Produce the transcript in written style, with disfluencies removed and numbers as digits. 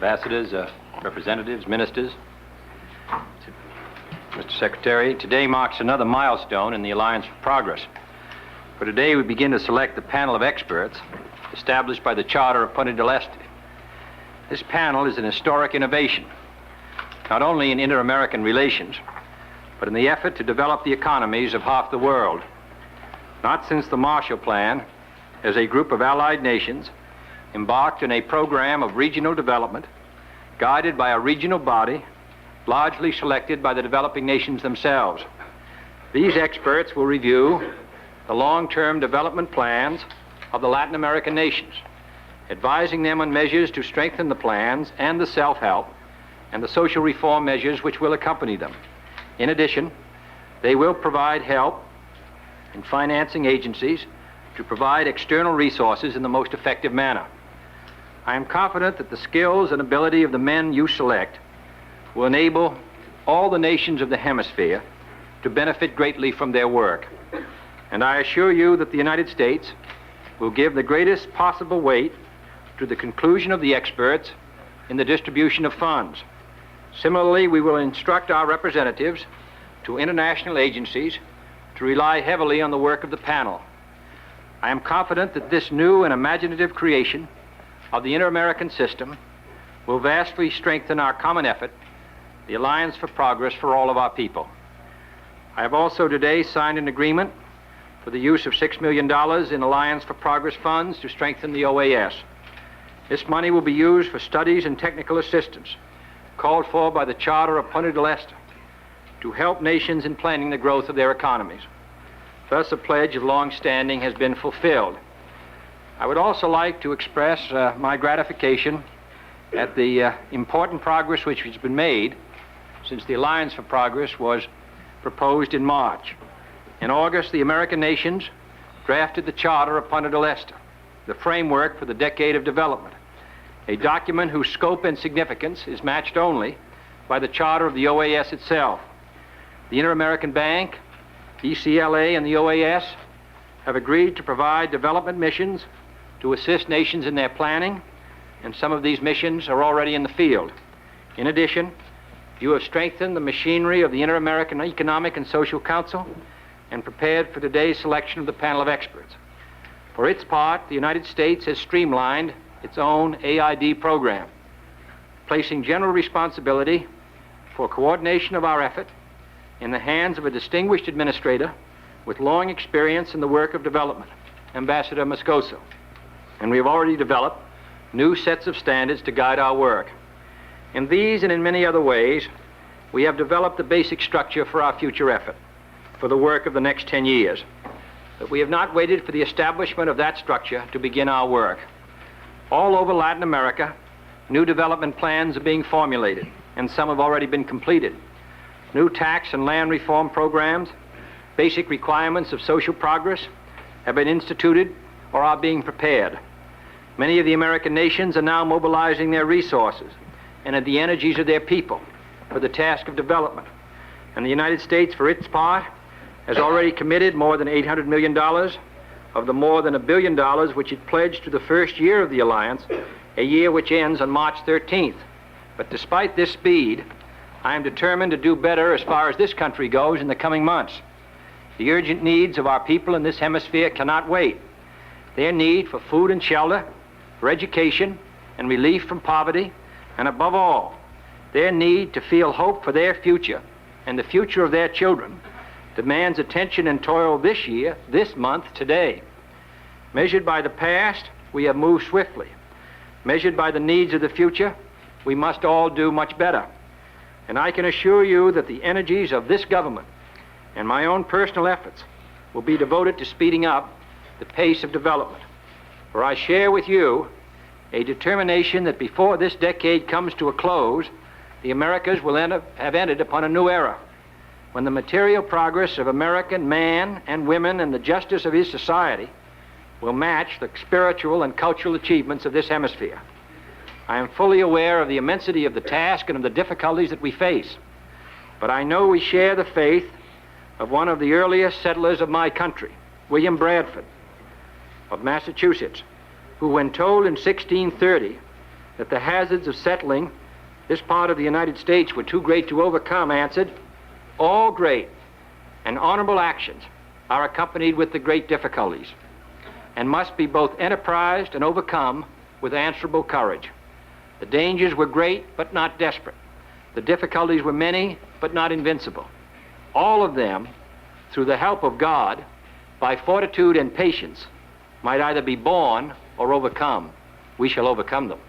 ambassadors, representatives, ministers. Mr. Secretary, today marks another milestone in the Alliance for Progress. For today, we begin to select the panel of experts established by the Charter of Punta del Este. This panel is an historic innovation, not only in inter-American relations, but in the effort to develop the economies of half the world. Not since the Marshall Plan, as a group of allied nations embarked in a program of regional development guided by a regional body largely selected by the developing nations themselves. These experts will review the long-term development plans of the Latin American nations, advising them on measures to strengthen the plans and the self-help and the social reform measures which will accompany them. In addition, they will provide help in financing agencies to provide external resources in the most effective manner. I am confident that the skills and ability of the men you select will enable all the nations of the hemisphere to benefit greatly from their work. And I assure you that the United States will give the greatest possible weight to the conclusion of the experts in the distribution of funds. Similarly, we will instruct our representatives to international agencies to rely heavily on the work of the panel. I am confident that this new and imaginative creation of the inter-American system will vastly strengthen our common effort, the Alliance for Progress for all of our people. I have also today signed an agreement for the use of $6 million in Alliance for Progress funds to strengthen the OAS. This money will be used for studies and technical assistance called for by the Charter of Punta del Este to help nations in planning the growth of their economies. Thus, a pledge of long standing has been fulfilled. I would also like to express my gratification at the important progress which has been made since the Alliance for Progress was proposed in March. In August, the American nations drafted the Charter of Punta del Este, the framework for the decade of development, a document whose scope and significance is matched only by the Charter of the OAS itself. The Inter-American Bank, ECLA, and the OAS have agreed to provide development missions to assist nations in their planning, and some of these missions are already in the field. In addition, you have strengthened the machinery of the Inter-American Economic and Social Council and prepared for today's selection of the panel of experts. For its part, the United States has streamlined its own AID program, placing general responsibility for coordination of our effort in the hands of a distinguished administrator with long experience in the work of development, Ambassador Moscoso. And we have already developed new sets of standards to guide our work. In these and in many other ways, we have developed the basic structure for our future effort, for the work of the next 10 years. But we have not waited for the establishment of that structure to begin our work. All over Latin America, new development plans are being formulated, and some have already been completed. New tax and land reform programs, basic requirements of social progress have been instituted or are being prepared. Many of the American nations are now mobilizing their resources and the energies of their people for the task of development. And the United States, for its part, has already committed more than $800 million of the more than $1 billion which it pledged to the first year of the alliance, a year which ends on March 13th. But despite this speed, I am determined to do better as far as this country goes in the coming months. The urgent needs of our people in this hemisphere cannot wait. Their need for food and shelter, for education and relief from poverty, and above all, their need to feel hope for their future and the future of their children demands attention and toil this year, this month, today. Measured by the past, we have moved swiftly. Measured by the needs of the future, we must all do much better. And I can assure you that the energies of this government and my own personal efforts will be devoted to speeding up the pace of development. For I share with you a determination that before this decade comes to a close, the Americas will have entered upon a new era, when the material progress of American man and women and the justice of his society will match the spiritual and cultural achievements of this hemisphere. I am fully aware of the immensity of the task and of the difficulties that we face, but I know we share the faith of one of the earliest settlers of my country, William Bradford of Massachusetts, who, when told in 1630 that the hazards of settling this part of the United States were too great to overcome, answered, all great and honorable actions are accompanied with the great difficulties and must be both enterprised and overcome with answerable courage. The dangers were great, but not desperate. The difficulties were many, but not invincible. All of them, through the help of God, by fortitude and patience, might either be borne or overcome. We shall overcome them.